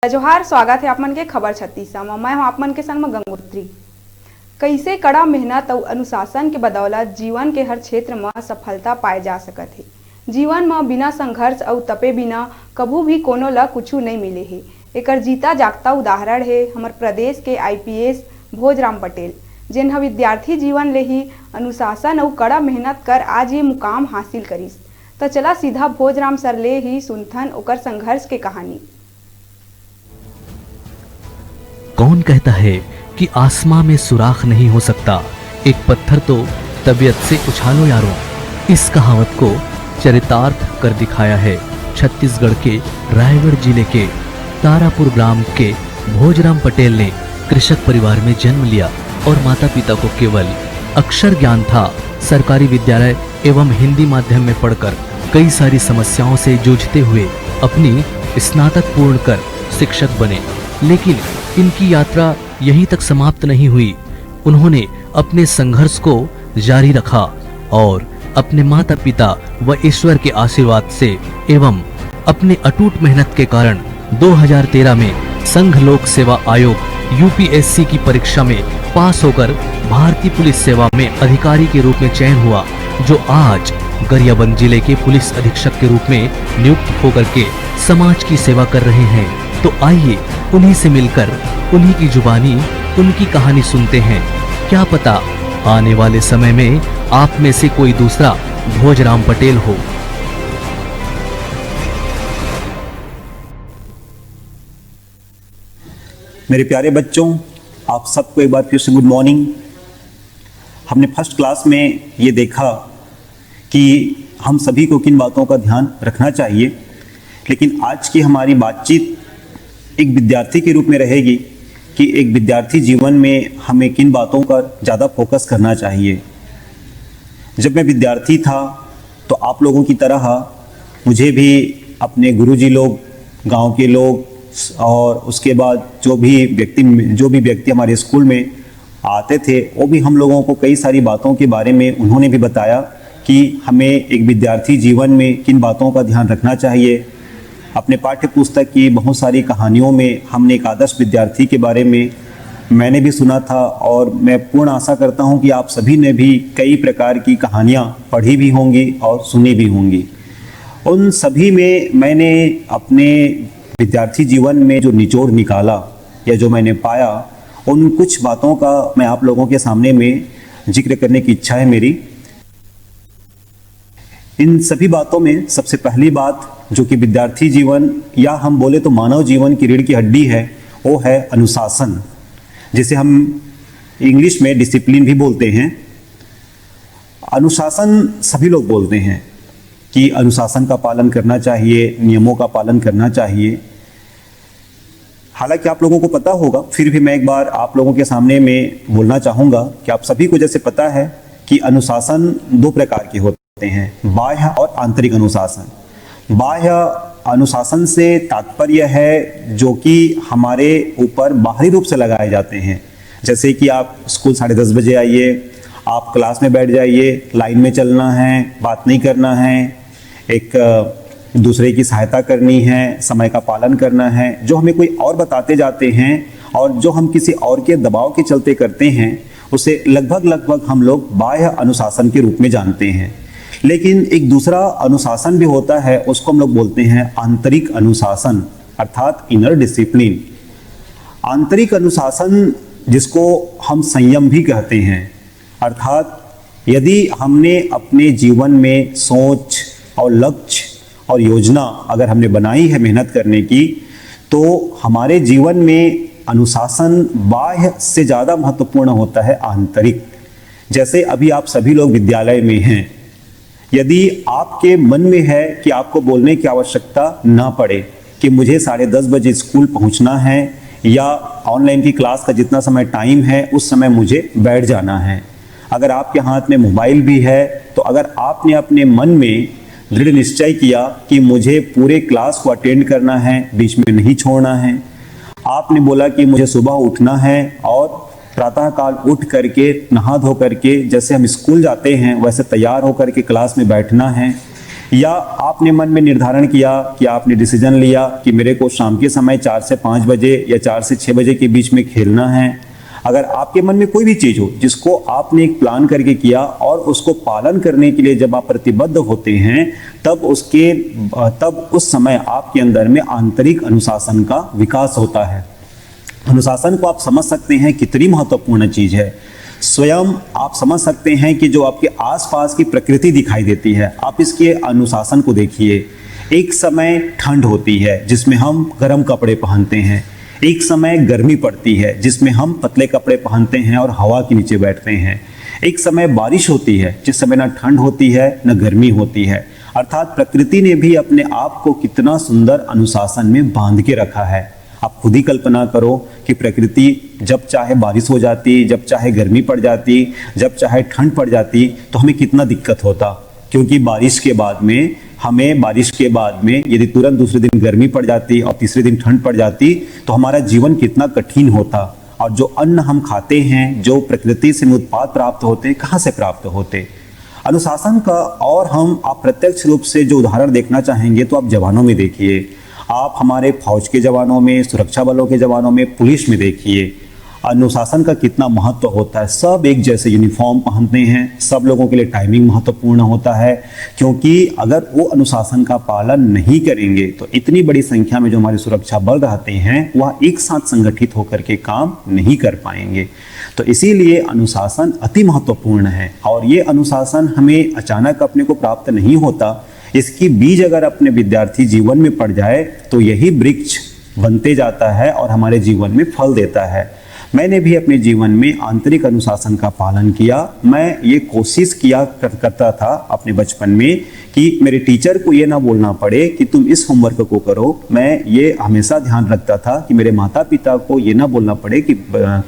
जोहार, स्वागत है आप मन के खबर 36 में। मैं हूं आप मन के संग में गंगोत्री। कैसे कड़ा मेहनत और अनुशासन के बदौलत जीवन के हर क्षेत्र में सफलता पाए जा सकत है। जीवन में बिना संघर्ष और तपे बिना कभू भी कोनो ला कुछ नहीं मिले है। एकर जीता जागता उदाहरण है हमारे प्रदेश के IPS भोजराम पटेल, जिन्ह विद्यार्थी जीवन ले ही अनुशासन और कड़ा मेहनत कर आज ये मुकाम हासिल करिस। तो चला सीधा भोजराम सर ले ही सुनथन ओकर संघर्ष के कहानी। कौन कहता है कि आसमां में सुराख नहीं हो सकता, एक पत्थर तो तबीयत से उछालो यारों। इस कहावत को चरितार्थ कर दिखाया है छत्तीसगढ़ के रायगढ़ जिले के तारापुर ग्राम के भोजराम पटेल ने। कृषक परिवार में जन्म लिया और माता पिता को केवल अक्षर ज्ञान था। सरकारी विद्यालय एवं हिंदी माध्यम में पढ़कर कई सारी समस्याओं से जूझते हुए अपनी स्नातक पूर्ण कर शिक्षक बने, लेकिन इनकी यात्रा यहीं तक समाप्त नहीं हुई। उन्होंने अपने संघर्ष को जारी रखा और अपने माता पिता व ईश्वर के आशीर्वाद से एवं अपने अटूट मेहनत के कारण 2013 में संघ लोक सेवा आयोग UPSC की परीक्षा में पास होकर भारतीय पुलिस सेवा में अधिकारी के रूप में चयन हुआ, जो आज गरियाबंद जिले के पुलिस अधीक्षक के रूप में नियुक्त होकर के समाज की सेवा कर रहे हैं। तो आइए उन्हीं से मिलकर उन्हीं की जुबानी उनकी कहानी सुनते हैं। क्या पता आने वाले समय में आप में से कोई दूसरा भोजराम पटेल हो। मेरे प्यारे बच्चों, आप सबको एक बार फिर से गुड मॉर्निंग। हमने फर्स्ट क्लास में ये देखा कि हम सभी को किन बातों का ध्यान रखना चाहिए, लेकिन आज की हमारी बातचीत एक विद्यार्थी के रूप में रहेगी कि एक विद्यार्थी जीवन में हमें किन बातों पर ज़्यादा फोकस करना चाहिए। जब मैं विद्यार्थी था तो आप लोगों की तरह मुझे भी अपने गुरुजी लोग, गांव के लोग और उसके बाद जो भी व्यक्ति हमारे स्कूल में आते थे, वो भी हम लोगों को कई सारी बातों के बारे में उन्होंने भी बताया कि हमें एक विद्यार्थी जीवन में किन बातों का ध्यान रखना चाहिए। अपने पाठ्य पुस्तक की बहुत सारी कहानियों में हमने एक आदर्श विद्यार्थी के बारे में मैंने भी सुना था, और मैं पूर्ण आशा करता हूं कि आप सभी ने भी कई प्रकार की कहानियां पढ़ी भी होंगी और सुनी भी होंगी। उन सभी में मैंने अपने विद्यार्थी जीवन में जो निचोड़ निकाला या जो मैंने पाया, उन कुछ बातों का मैं आप लोगों के सामने में जिक्र करने की इच्छा है मेरी। इन सभी बातों में सबसे पहली बात जो कि विद्यार्थी जीवन या हम बोले तो मानव जीवन की रीढ़ की हड्डी है, वो है अनुशासन, जिसे हम इंग्लिश में डिसिप्लिन भी बोलते हैं। अनुशासन सभी लोग बोलते हैं कि अनुशासन का पालन करना चाहिए, नियमों का पालन करना चाहिए। हालांकि आप लोगों को पता होगा, फिर भी मैं एक बार आप लोगों के सामने में बोलना चाहूँगा कि आप सभी को जैसे पता है कि अनुशासन दो प्रकार के होते हैं, बाह्य और आंतरिक अनुशासन। बाह्य अनुशासन से तात्पर्य है जो कि हमारे ऊपर बाहरी रूप से लगाए जाते हैं, जैसे कि आप स्कूल 10:30 बजे आइए, आप क्लास में बैठ जाइए, लाइन में चलना है, बात नहीं करना है, एक दूसरे की सहायता करनी है, समय का पालन करना है। जो हमें कोई और बताते जाते हैं और जो हम किसी और के दबाव के चलते करते हैं, उसे लगभग हम लोग बाह्य अनुशासन के रूप में जानते हैं। लेकिन एक दूसरा अनुशासन भी होता है, उसको हम लोग बोलते हैं आंतरिक अनुशासन, अर्थात इनर डिसिप्लिन। आंतरिक अनुशासन जिसको हम संयम भी कहते हैं, अर्थात यदि हमने अपने जीवन में सोच और लक्ष्य और योजना अगर हमने बनाई है मेहनत करने की, तो हमारे जीवन में अनुशासन बाह्य से ज़्यादा महत्वपूर्ण होता है आंतरिक। जैसे अभी आप सभी लोग विद्यालय में हैं, यदि आपके मन में है कि आपको बोलने की आवश्यकता ना पड़े कि मुझे 10:30 बजे स्कूल पहुंचना है या ऑनलाइन की क्लास का जितना समय टाइम है उस समय मुझे बैठ जाना है, अगर आपके हाथ में मोबाइल भी है, तो अगर आपने अपने मन में दृढ़ निश्चय किया कि मुझे पूरे क्लास को अटेंड करना है, बीच में नहीं छोड़ना है, आपने बोला कि मुझे सुबह उठना है और प्रातःकाल उठ करके नहा धो करके जैसे हम स्कूल जाते हैं वैसे तैयार होकर के क्लास में बैठना है, या आपने मन में निर्धारण किया कि आपने डिसीजन लिया कि मेरे को शाम के समय 4 से 5 बजे या 4 से 6 बजे के बीच में खेलना है। अगर आपके मन में कोई भी चीज हो जिसको आपने एक प्लान करके किया और उसको पालन करने के लिए जब आप प्रतिबद्ध होते हैं, तब उस समय आपके अंदर में आंतरिक अनुशासन का विकास होता है। अनुशासन को आप समझ सकते हैं कितनी महत्वपूर्ण चीज है। स्वयं आप समझ सकते हैं कि जो आपके आसपास की प्रकृति दिखाई देती है, आप इसके अनुशासन को देखिए। एक समय ठंड होती है जिसमें हम गर्म कपड़े पहनते हैं, एक समय गर्मी पड़ती है जिसमें हम पतले कपड़े पहनते हैं और हवा के नीचे बैठते हैं, एक समय बारिश होती है जिस समय ना ठंड होती है न गर्मी होती है। अर्थात प्रकृति ने भी अपने आप को कितना सुंदर अनुशासन में बांध के रखा है। आप खुद ही कल्पना करो कि प्रकृति जब चाहे बारिश हो जाती, जब चाहे गर्मी पड़ जाती, जब चाहे ठंड पड़ जाती तो हमें कितना दिक्कत होता, क्योंकि बारिश के बाद में यदि तुरंत दूसरे दिन गर्मी पड़ जाती और तीसरे दिन ठंड पड़ जाती तो हमारा जीवन कितना कठिन होता। और जो अन्न हम खाते हैं, जो प्रकृति से उत्पाद प्राप्त होते हैं, कहाँ से प्राप्त होते। अनुशासन का और हम आप प्रत्यक्ष रूप से जो उदाहरण देखना चाहेंगे तो आप जवानों में देखिए, आप हमारे फौज के जवानों में, सुरक्षा बलों के जवानों में, पुलिस में देखिए अनुशासन का कितना महत्व होता है। सब एक जैसे यूनिफॉर्म पहनते हैं, सब लोगों के लिए टाइमिंग महत्वपूर्ण होता है, क्योंकि अगर वो अनुशासन का पालन नहीं करेंगे तो इतनी बड़ी संख्या में जो हमारे सुरक्षा बल रहते हैं वह एक साथ संगठित होकर के काम नहीं कर पाएंगे। तो इसीलिए अनुशासन अति महत्वपूर्ण है और ये अनुशासन हमें अचानक अपने को प्राप्त नहीं होता। इसकी बीज अगर अपने विद्यार्थी जीवन में पड़ जाए तो यही वृक्ष बनते जाता है और हमारे जीवन में फल देता है। मैंने भी अपने जीवन में आंतरिक अनुशासन का पालन किया। मैं ये कोशिश करता था अपने बचपन में कि मेरे टीचर को ये ना बोलना पड़े कि तुम इस होमवर्क को करो। मैं ये हमेशा ध्यान रखता था कि मेरे माता पिता को ये ना बोलना पड़े कि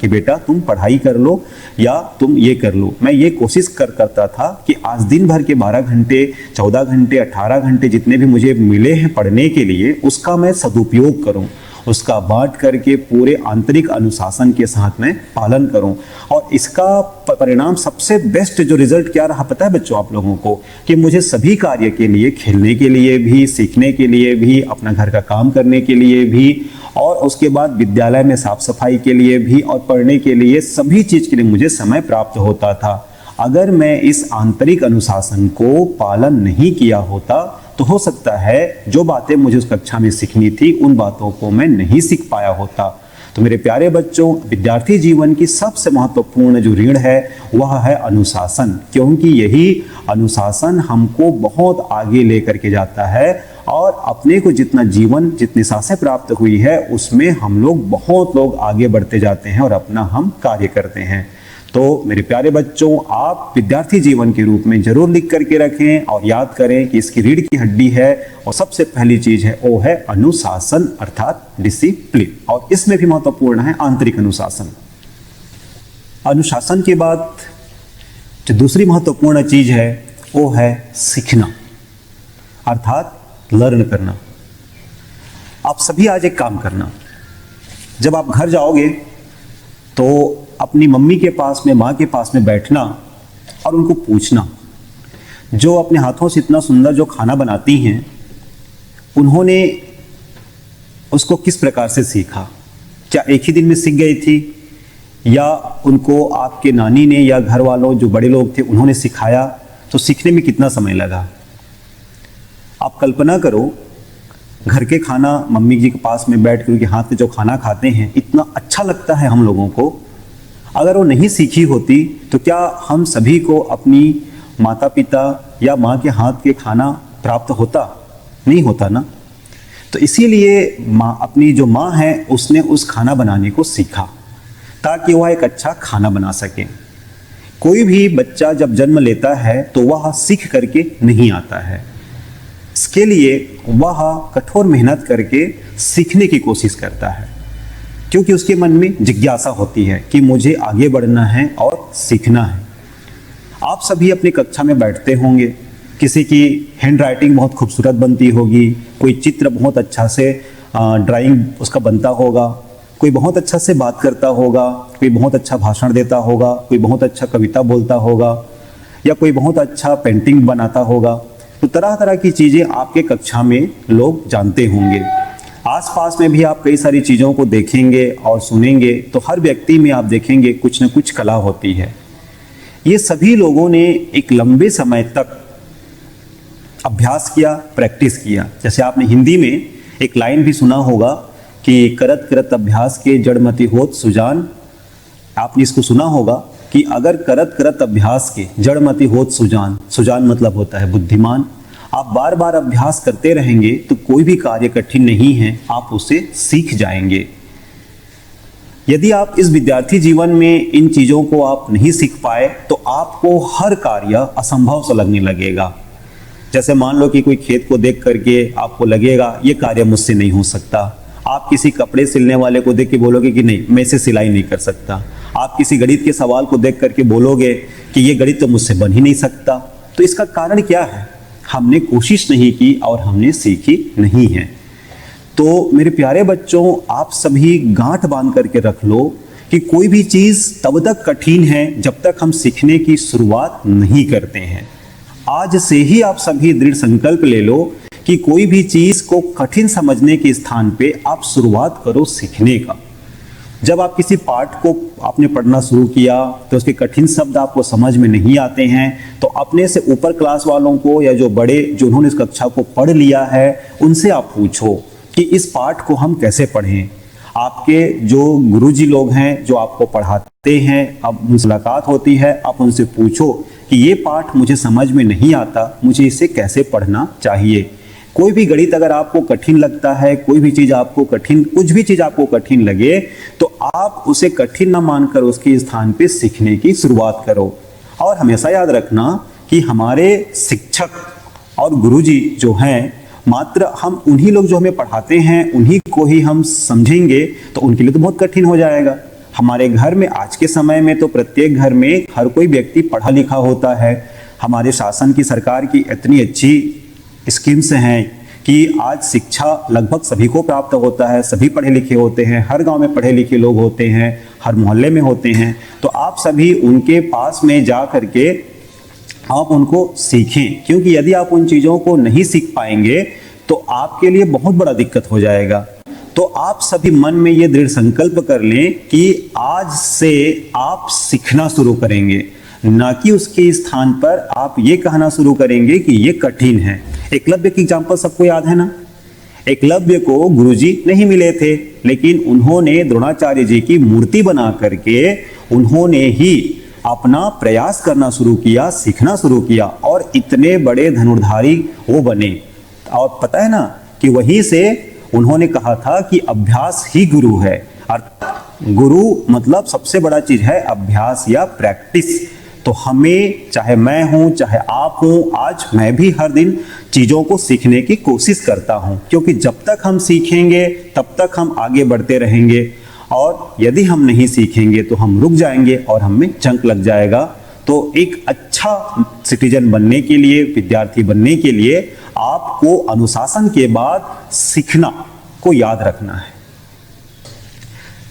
बेटा तुम पढ़ाई कर लो या तुम ये कर लो। मैं ये कोशिश करता था कि आज दिन भर के 12 घंटे, 14 घंटे, 18 घंटे जितने भी मुझे मिले हैं पढ़ने के लिए, उसका मैं सदुपयोग करूं, उसका बांट करके पूरे आंतरिक अनुशासन के साथ में पालन करूं। और इसका परिणाम सबसे बेस्ट जो रिजल्ट क्या रहा पता है बच्चों आप लोगों को, कि मुझे सभी कार्य के लिए, खेलने के लिए भी, सीखने के लिए भी, अपना घर का काम करने के लिए भी, और उसके बाद विद्यालय में साफ सफाई के लिए भी और पढ़ने के लिए, सभी चीज के लिए मुझे समय प्राप्त होता था। अगर मैं इस आंतरिक अनुशासन को पालन नहीं किया होता तो हो सकता है जो बातें मुझे उस कक्षा में सीखनी थी उन बातों को मैं नहीं सीख पाया होता। तो मेरे प्यारे बच्चों, विद्यार्थी जीवन की सबसे महत्वपूर्ण जो ऋण है वह है अनुशासन, क्योंकि यही अनुशासन हमको बहुत आगे लेकर के जाता है और अपने को जितनी सांसें प्राप्त हुई है उसमें हम लोग बहुत लोग आगे बढ़ते जाते हैं और अपना हम कार्य करते हैं। तो मेरे प्यारे बच्चों, आप विद्यार्थी जीवन के रूप में जरूर लिख करके रखें और याद करें कि इसकी रीढ़ की हड्डी है और सबसे पहली चीज है वो है अनुशासन अर्थात डिसिप्लिन। और इसमें भी महत्वपूर्ण है आंतरिक अनुशासन। अनुशासन के बाद जो दूसरी महत्वपूर्ण चीज है वो है सीखना अर्थात लर्न करना। आप सभी आज एक काम करना, जब आप घर जाओगे तो अपनी मम्मी के पास में, माँ के पास में बैठना और उनको पूछना, जो अपने हाथों से इतना सुंदर जो खाना बनाती हैं उन्होंने उसको किस प्रकार से सीखा। क्या एक ही दिन में सीख गई थी या उनको आपके नानी ने या घर वालों जो बड़े लोग थे उन्होंने सिखाया, तो सीखने में कितना समय लगा। आप कल्पना करो, घर के खाना मम्मी जी के पास में बैठ कर उनके हाथ से जो खाना खाते हैं इतना अच्छा लगता है हम लोगों को। अगर वो नहीं सीखी होती तो क्या हम सभी को अपनी माता पिता या माँ के हाथ के खाना प्राप्त होता? नहीं होता ना। तो इसीलिए अपनी जो माँ है उसने उस खाना बनाने को सीखा ताकि वह एक अच्छा खाना बना सके। कोई भी बच्चा जब जन्म लेता है तो वह सीख करके नहीं आता है, इसके लिए वह कठोर मेहनत करके सीखने की कोशिश करता है, क्योंकि उसके मन में जिज्ञासा होती है कि मुझे आगे बढ़ना है और सीखना है। आप सभी अपनी कक्षा में बैठते होंगे, किसी की हैंड राइटिंग बहुत खूबसूरत बनती होगी, कोई चित्र बहुत अच्छा से ड्राइंग उसका बनता होगा, कोई बहुत अच्छा से बात करता होगा, कोई बहुत अच्छा भाषण देता होगा, कोई बहुत अच्छा कविता बोलता होगा या कोई बहुत अच्छा पेंटिंग बनाता होगा। तो तरह तरह की चीज़ें आपके कक्षा में लोग जानते होंगे। आसपास में भी आप कई सारी चीज़ों को देखेंगे और सुनेंगे, तो हर व्यक्ति में आप देखेंगे कुछ न कुछ कला होती है। ये सभी लोगों ने एक लंबे समय तक अभ्यास किया, प्रैक्टिस किया। जैसे आपने हिंदी में एक लाइन भी सुना होगा कि करत करत अभ्यास के जड़मति होत सुजान। आपने इसको सुना होगा कि अगर करत करत अभ्यास के जड़मति होत सुजान, सुजान मतलब होता है बुद्धिमान। आप बार बार अभ्यास करते रहेंगे तो कोई भी कार्य कठिन नहीं है, आप उसे सीख जाएंगे। यदि आप इस विद्यार्थी जीवन में इन चीज़ों को आप नहीं सीख पाए तो आपको हर कार्य असंभव सा लगने लगेगा। जैसे मान लो कि कोई खेत को देख करके आपको लगेगा ये कार्य मुझसे नहीं हो सकता। आप किसी कपड़े सिलने वाले को देख के बोलोगे कि नहीं, मैं इसे सिलाई नहीं कर सकता। आप किसी गणित के सवाल को देख करके बोलोगे कि ये गणित तो मुझसे बन ही नहीं सकता। तो इसका कारण क्या है? हमने कोशिश नहीं की और हमने सीखी नहीं है। तो मेरे प्यारे बच्चों, आप सभी गांठ बांध करके रख लो कि कोई भी चीज़ तब तक कठिन है जब तक हम सीखने की शुरुआत नहीं करते हैं। आज से ही आप सभी दृढ़ संकल्प ले लो कि कोई भी चीज़ को कठिन समझने के स्थान पे आप शुरुआत करो सीखने का। जब आप किसी पाठ को आपने पढ़ना शुरू किया तो उसके कठिन शब्द आपको समझ में नहीं आते हैं, तो अपने से ऊपर क्लास वालों को या जो बड़े जो उन्होंने इस कक्षा को पढ़ लिया है उनसे आप पूछो कि इस पाठ को हम कैसे पढ़ें। आपके जो गुरुजी लोग हैं जो आपको पढ़ाते हैं, अब उनसे मुलाकात होती है, आप उनसे पूछो कि ये पाठ मुझे समझ में नहीं आता, मुझे इसे कैसे पढ़ना चाहिए। कोई भी गणित अगर आपको कठिन लगता है, कोई भी चीज़ आपको कठिन, कुछ भी चीज़ आपको कठिन लगे तो आप उसे कठिन ना मानकर उसके स्थान पे सीखने की शुरुआत करो। और हमेशा याद रखना कि हमारे शिक्षक और गुरुजी जो हैं, मात्र हम उन्हीं लोग जो हमें पढ़ाते हैं उन्हीं को ही हम समझेंगे तो उनके लिए तो बहुत कठिन हो जाएगा। हमारे घर में आज के समय में तो प्रत्येक घर में हर कोई व्यक्ति पढ़ा लिखा होता है। हमारे शासन की, सरकार की इतनी अच्छी स्कीम्स हैं कि आज शिक्षा लगभग सभी को प्राप्त होता है, सभी पढ़े लिखे होते हैं, हर गांव में पढ़े लिखे लोग होते हैं, हर मोहल्ले में होते हैं। तो आप सभी उनके पास में जा करके आप उनको सीखें, क्योंकि यदि आप उन चीज़ों को नहीं सीख पाएंगे तो आपके लिए बहुत बड़ा दिक्कत हो जाएगा। तो आप सभी मन में ये दृढ़ संकल्प कर लें कि आज से आप सीखना शुरू करेंगे, ना कि उसके स्थान पर आप ये कहना शुरू करेंगे कि ये कठिन है। एकलव्य की एग्जाम्पल सबको याद है ना। एकलव्य को गुरुजी नहीं मिले थे, लेकिन उन्होंने द्रोणाचार्य जी की मूर्ति बना करके उन्होंने ही अपना प्रयास करना शुरू किया, सीखना शुरू किया और इतने बड़े धनुर्धारी वो बने। और पता है ना कि वहीं से उन्होंने कहा था कि अभ्यास ही गुरु है। अर्थात गुरु मतलब सबसे बड़ा चीज है अभ्यास या प्रैक्टिस। तो हमें, चाहे मैं हूं चाहे आप हूं, आज मैं भी हर दिन चीज़ों को सीखने की कोशिश करता हूं, क्योंकि जब तक हम सीखेंगे तब तक हम आगे बढ़ते रहेंगे। और यदि हम नहीं सीखेंगे तो हम रुक जाएंगे और हमें जंक लग जाएगा। तो एक अच्छा सिटीजन बनने के लिए, विद्यार्थी बनने के लिए आपको अनुशासन के बाद सीखना को याद रखना है।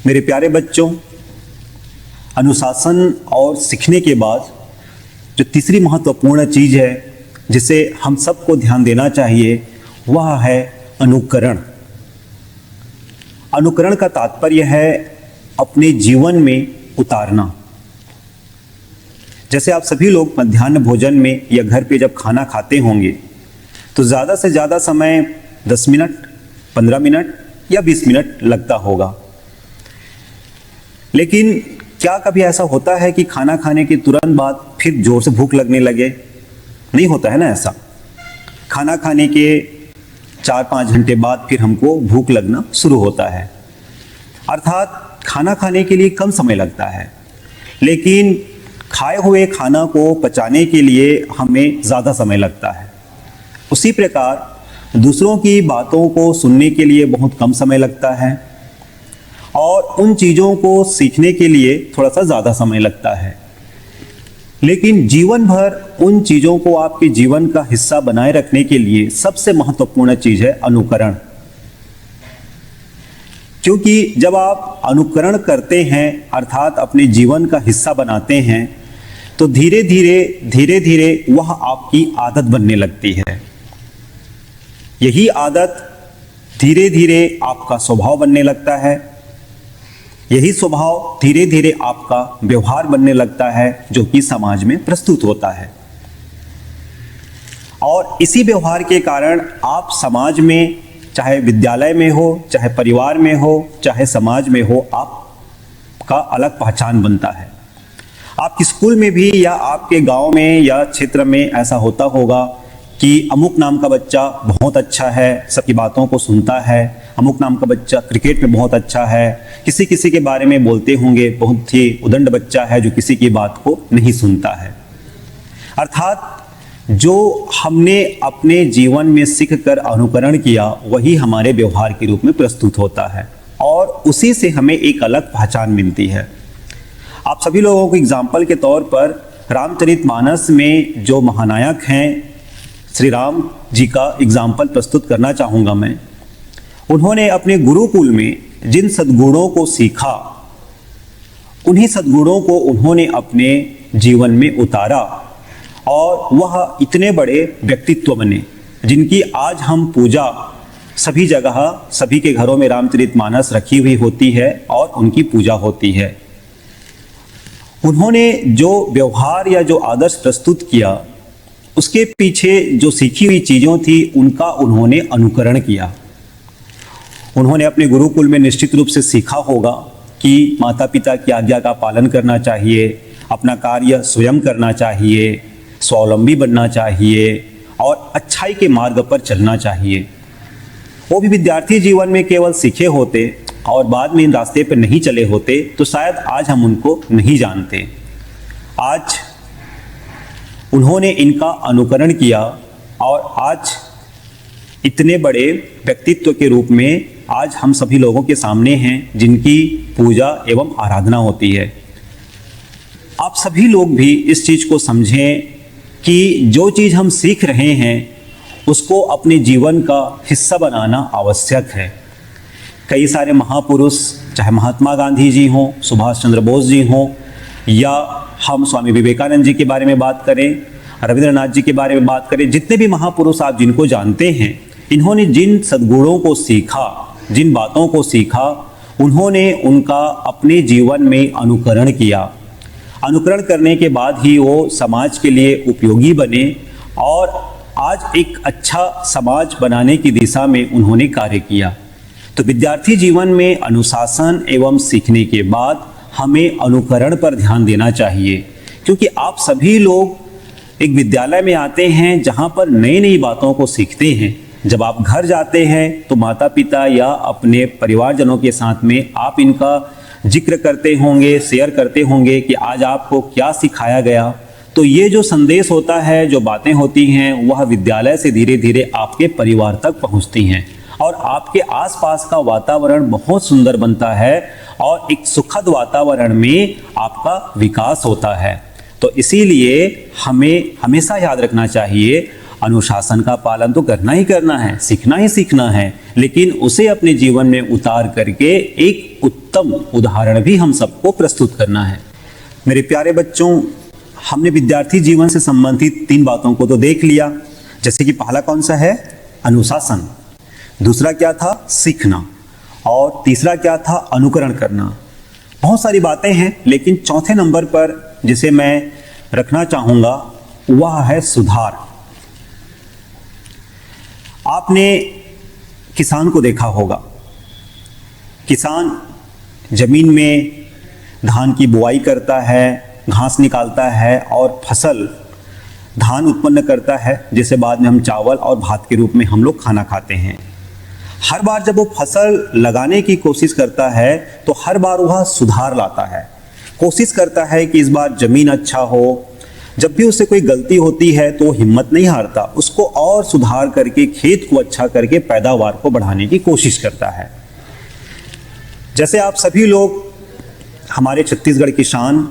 मेरे प्यारे बच्चों, अनुशासन और सीखने के बाद जो तीसरी महत्वपूर्ण चीज है जिसे हम सबको ध्यान देना चाहिए वह है अनुकरण। अनुकरण का तात्पर्य है अपने जीवन में उतारना। जैसे आप सभी लोग मध्याह्न भोजन में या घर पे जब खाना खाते होंगे तो ज़्यादा से ज़्यादा समय 10 मिनट, 15 मिनट या 20 मिनट लगता होगा। लेकिन क्या कभी ऐसा होता है कि खाना खाने के तुरंत बाद फिर जोर से भूख लगने लगे? नहीं होता है ना ऐसा। खाना खाने के 4-5 घंटे बाद फिर हमको भूख लगना शुरू होता है। अर्थात खाना खाने के लिए कम समय लगता है, लेकिन खाए हुए खाना को पचाने के लिए हमें ज़्यादा समय लगता है। उसी प्रकार दूसरों की बातों को सुनने के लिए बहुत कम समय लगता है और उन चीज़ों को सीखने के लिए थोड़ा सा ज़्यादा समय लगता है। लेकिन जीवन भर उन चीज़ों को आपके जीवन का हिस्सा बनाए रखने के लिए सबसे महत्वपूर्ण चीज़ है अनुकरण। क्योंकि जब आप अनुकरण करते हैं अर्थात अपने जीवन का हिस्सा बनाते हैं तो धीरे धीरे वह आपकी आदत बनने लगती है। यही आदत धीरे धीरे आपका स्वभाव बनने लगता है। यही स्वभाव धीरे धीरे आपका व्यवहार बनने लगता है, जो कि समाज में प्रस्तुत होता है। और इसी व्यवहार के कारण आप समाज में, चाहे विद्यालय में हो, चाहे परिवार में हो, चाहे समाज में हो, आपका अलग पहचान बनता है। आपके स्कूल में भी या आपके गांव में या क्षेत्र में ऐसा होता होगा कि अमुक नाम का बच्चा बहुत अच्छा है, सबकी बातों को सुनता है, अमुक नाम का बच्चा क्रिकेट में बहुत अच्छा है, किसी किसी के बारे में बोलते होंगे बहुत ही उदंड बच्चा है जो किसी की बात को नहीं सुनता है। अर्थात जो हमने अपने जीवन में सीख कर अनुकरण किया वही हमारे व्यवहार के रूप में प्रस्तुत होता है और उसी से हमें एक अलग पहचान मिलती है। आप सभी लोगों को एग्जाम्पल के तौर पर रामचरितमानस में जो महानायक हैं श्री राम जी का एग्जाम्पल प्रस्तुत करना चाहूँगा मैं। उन्होंने अपने गुरुकुल में जिन सद्गुणों को सीखा, उन्हीं सद्गुणों को उन्होंने अपने जीवन में उतारा और वह इतने बड़े व्यक्तित्व बने जिनकी आज हम पूजा सभी जगह, सभी के घरों में रामचरितमानस रखी हुई होती है और उनकी पूजा होती है। उन्होंने जो व्यवहार या जो आदर्श प्रस्तुत किया, उसके पीछे जो सीखी हुई चीज़ों थी उनका उन्होंने अनुकरण किया। उन्होंने अपने गुरुकुल में निश्चित रूप से सीखा होगा कि माता पिता की आज्ञा का पालन करना चाहिए, अपना कार्य स्वयं करना चाहिए, स्वावलंबी बनना चाहिए और अच्छाई के मार्ग पर चलना चाहिए। वो भी विद्यार्थी जीवन में केवल सीखे होते और बाद में इन रास्ते पर नहीं चले होते तो शायद आज हम उनको नहीं जानते। आज उन्होंने इनका अनुकरण किया और आज इतने बड़े व्यक्तित्व के रूप में आज हम सभी लोगों के सामने हैं जिनकी पूजा एवं आराधना होती है। आप सभी लोग भी इस चीज़ को समझें कि जो चीज़ हम सीख रहे हैं उसको अपने जीवन का हिस्सा बनाना आवश्यक है। कई सारे महापुरुष, चाहे महात्मा गांधी जी हों, सुभाष चंद्र बोस जी हों, या हम स्वामी विवेकानंद जी के बारे में बात करें, रविंद्रनाथ जी के बारे में बात करें, जितने भी महापुरुष आप जिनको जानते हैं, इन्होंने जिन सद्गुणों को सीखा, जिन बातों को सीखा, उन्होंने उनका अपने जीवन में अनुकरण किया। अनुकरण करने के बाद ही वो समाज के लिए उपयोगी बने और आज एक अच्छा समाज बनाने की दिशा में उन्होंने कार्य किया। तो विद्यार्थी जीवन में अनुशासन एवं सीखने के बाद हमें अनुकरण पर ध्यान देना चाहिए, क्योंकि आप सभी लोग एक विद्यालय में आते हैं जहां पर नई नई बातों को सीखते हैं। जब आप घर जाते हैं तो माता पिता या अपने परिवारजनों के साथ में आप इनका जिक्र करते होंगे, शेयर करते होंगे कि आज आपको क्या सिखाया गया। तो ये जो संदेश होता है, जो बातें होती हैं, वह विद्यालय से धीरे धीरे आपके परिवार तक पहुंचती हैं और आपके आसपास का वातावरण बहुत सुंदर बनता है और एक सुखद वातावरण में आपका विकास होता है। तो इसीलिए हमें हमेशा याद रखना चाहिए, अनुशासन का पालन तो करना ही करना है, सीखना ही सीखना है, लेकिन उसे अपने जीवन में उतार करके एक उत्तम उदाहरण भी हम सबको प्रस्तुत करना है। मेरे प्यारे बच्चों, हमने विद्यार्थी जीवन से संबंधित 3 बातों को तो देख लिया। जैसे कि पहला कौन सा है? अनुशासन। दूसरा क्या था? सीखना। और तीसरा क्या था? अनुकरण करना। बहुत सारी बातें हैं, लेकिन चौथे नंबर पर जिसे मैं रखना चाहूँगा वह है सुधार। आपने किसान को देखा होगा। किसान जमीन में धान की बुआई करता है, घास निकालता है और फसल धान उत्पन्न करता है, जिसे बाद में हम चावल और भात के रूप में हम लोग खाना खाते हैं। हर बार जब वो फसल लगाने की कोशिश करता है तो हर बार वह सुधार लाता है, कोशिश करता है कि इस बार जमीन अच्छा हो। जब भी उससे कोई गलती होती है तो वो हिम्मत नहीं हारता, उसको और सुधार करके खेत को अच्छा करके पैदावार को बढ़ाने की कोशिश करता है। जैसे आप सभी लोग हमारे छत्तीसगढ़ किसान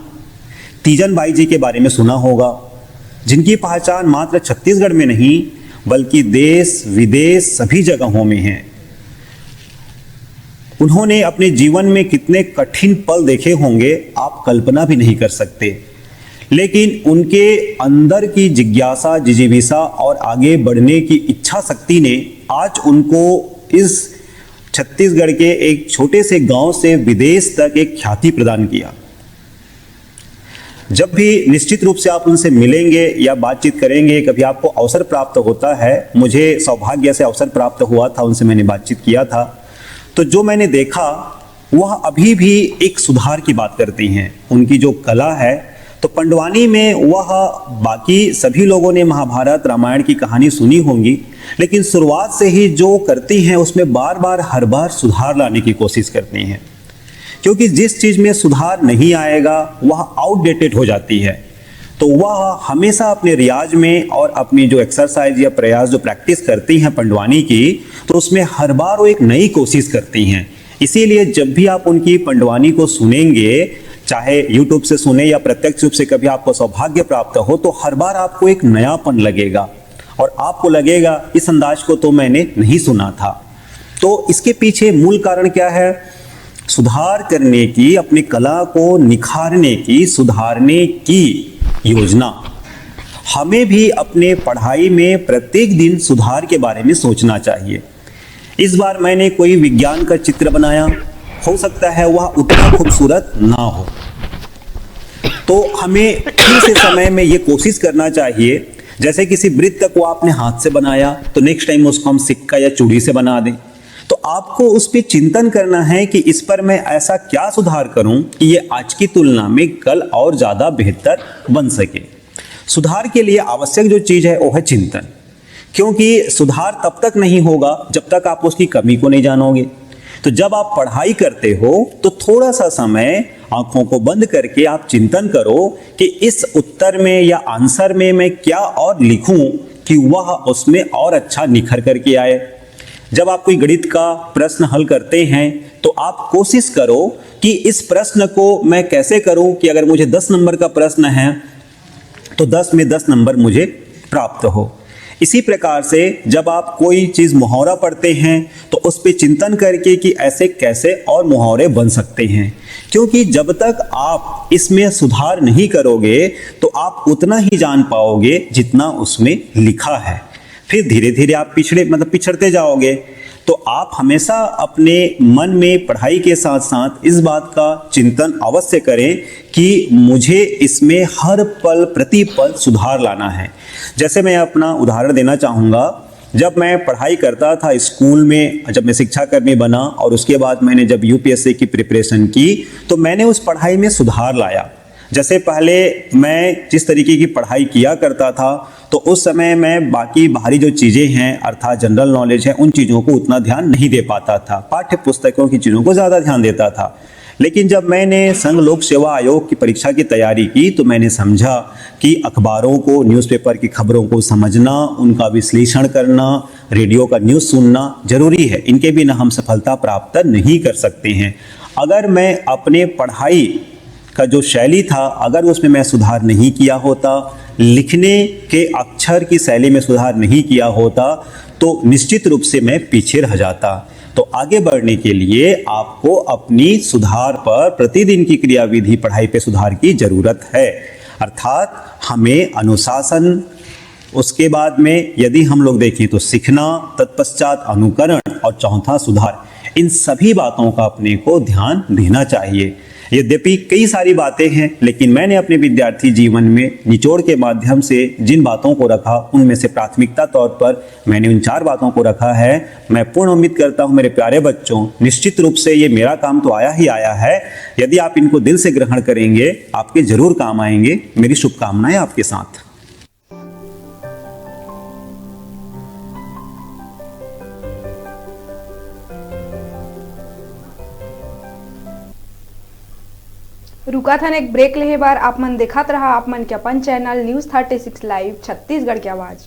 तीजन बाई जी के बारे में सुना होगा, जिनकी पहचान मात्र छत्तीसगढ़ में नहीं बल्कि देश विदेश सभी जगहों में है। उन्होंने अपने जीवन में कितने कठिन पल देखे होंगे आप कल्पना भी नहीं कर सकते, लेकिन उनके अंदर की जिज्ञासा, जिजीविषा और आगे बढ़ने की इच्छा शक्ति ने आज उनको इस छत्तीसगढ़ के एक छोटे से गांव से विदेश तक एक ख्याति प्रदान किया। जब भी निश्चित रूप से आप उनसे मिलेंगे या बातचीत करेंगे, कभी आपको अवसर प्राप्त होता है, मुझे सौभाग्य से अवसर प्राप्त हुआ था, उनसे मैंने बातचीत किया था, तो जो मैंने देखा वह अभी भी एक सुधार की बात करती हैं। उनकी जो कला है, तो पंडवानी में वह बाकी सभी लोगों ने महाभारत रामायण की कहानी सुनी होंगी, लेकिन शुरुआत से ही जो करती हैं उसमें बार बार हर बार सुधार लाने की कोशिश करती हैं, क्योंकि जिस चीज में सुधार नहीं आएगा वह आउटडेटेड हो जाती है। तो वह हमेशा अपने रियाज में और अपनी जो एक्सरसाइज या प्रयास जो प्रैक्टिस करती हैं पंडवानी की, तो उसमें हर बार वो एक नई कोशिश करती हैं। इसीलिए जब भी आप उनकी पंडवानी को सुनेंगे, चाहे यूट्यूब से सुने या प्रत्यक्ष रूप से कभी आपको सौभाग्य प्राप्त हो, तो हर बार आपको एक नयापन लगेगा और आपको लगेगा इस अंदाज को तो मैंने नहीं सुना था। तो इसके पीछे मूल कारण क्या है? सुधार करने की, अपनी कला को निखारने की, सुधारने की योजना। हमें भी अपने पढ़ाई में प्रत्येक दिन सुधार के बारे में सोचना चाहिए। इस बार मैंने कोई विज्ञान का चित्र बनाया, हो सकता है वह उतना खूबसूरत ना हो, तो हमें फिर से समय में ये कोशिश करना चाहिए, जैसे किसी वृत्त को आपने हाथ से बनाया तो नेक्स्ट टाइम उसको हम सिक्का या चूड़ी से बना दें। तो आपको उस पर चिंतन करना है कि इस पर मैं ऐसा क्या सुधार करूं कि ये आज की तुलना में कल और ज्यादा बेहतर बन सके। सुधार के लिए आवश्यक जो चीज है वो है चिंतन, क्योंकि सुधार तब तक नहीं होगा जब तक आप उसकी कमी को नहीं जानोगे। तो जब आप पढ़ाई करते हो तो थोड़ा सा समय आंखों को बंद करके आप चिंतन करो कि इस उत्तर में या आंसर में मैं क्या और लिखूं कि वह उसमें और अच्छा निखर करके आए। जब आप कोई गणित का प्रश्न हल करते हैं तो आप कोशिश करो कि इस प्रश्न को मैं कैसे करूं कि अगर मुझे 10 नंबर का प्रश्न है तो 10 में 10 नंबर मुझे प्राप्त हो। इसी प्रकार से जब आप कोई चीज मुहावरा पढ़ते हैं तो उस पर चिंतन करके कि ऐसे कैसे और मुहावरे बन सकते हैं, क्योंकि जब तक आप इसमें सुधार नहीं करोगे तो आप उतना ही जान पाओगे जितना उसमें लिखा है। फिर धीरे धीरे आप पिछड़ते जाओगे। तो आप हमेशा अपने मन में पढ़ाई के साथ साथ इस बात का चिंतन अवश्य करें कि मुझे इसमें हर पल प्रति पल सुधार लाना है। जैसे मैं अपना उदाहरण देना चाहूँगा, जब मैं पढ़ाई करता था स्कूल में, जब मैं शिक्षाकर्मी बना और उसके बाद मैंने जब यूपीएससी की प्रिपरेशन की, तो मैंने उस पढ़ाई में सुधार लाया। जैसे पहले मैं जिस तरीके की पढ़ाई किया करता था तो उस समय मैं बाकी बाहरी जो चीज़ें हैं अर्थात जनरल नॉलेज है उन चीज़ों को उतना ध्यान नहीं दे पाता था, पाठ्य पुस्तकों की चीज़ों को ज़्यादा ध्यान देता था। लेकिन जब मैंने संघ लोक सेवा आयोग की परीक्षा की तैयारी की तो मैंने समझा कि अखबारों को, न्यूज़पेपर की खबरों को समझना, उनका विश्लेषण करना, रेडियो का न्यूज़ सुनना जरूरी है। इनके बिना हम सफलता प्राप्त नहीं कर सकते हैं। अगर मैं अपने पढ़ाई का जो शैली था अगर उसमें मैं सुधार नहीं किया होता, लिखने के अक्षर की शैली में सुधार नहीं किया होता, तो निश्चित रूप से मैं पीछे रह जाता। तो आगे बढ़ने के लिए आपको अपनी सुधार पर प्रतिदिन की क्रियाविधि पढ़ाई पे सुधार की जरूरत है। अर्थात हमें अनुशासन, उसके बाद में यदि हम लोग देखें तो सीखना, तत्पश्चात अनुकरण और चौथा सुधार, इन सभी बातों का अपने को ध्यान देना चाहिए। यद्यपि कई सारी बातें हैं, लेकिन मैंने अपने विद्यार्थी जीवन में निचोड़ के माध्यम से जिन बातों को रखा उनमें से प्राथमिकता तौर पर मैंने उन 4 बातों को रखा है। मैं पूर्ण उम्मीद करता हूं मेरे प्यारे बच्चों, निश्चित रूप से ये मेरा काम तो आया ही आया है। यदि आप इनको दिल से ग्रहण करेंगे आपके जरूर काम आएंगे। मेरी शुभकामनाएं आपके साथ। रुका था एक ब्रेक लेहे बार आप मन देखत रहा आप मन के अपन चैनल न्यूज़ 36 लाइव छत्तीसगढ़ की आवाज़।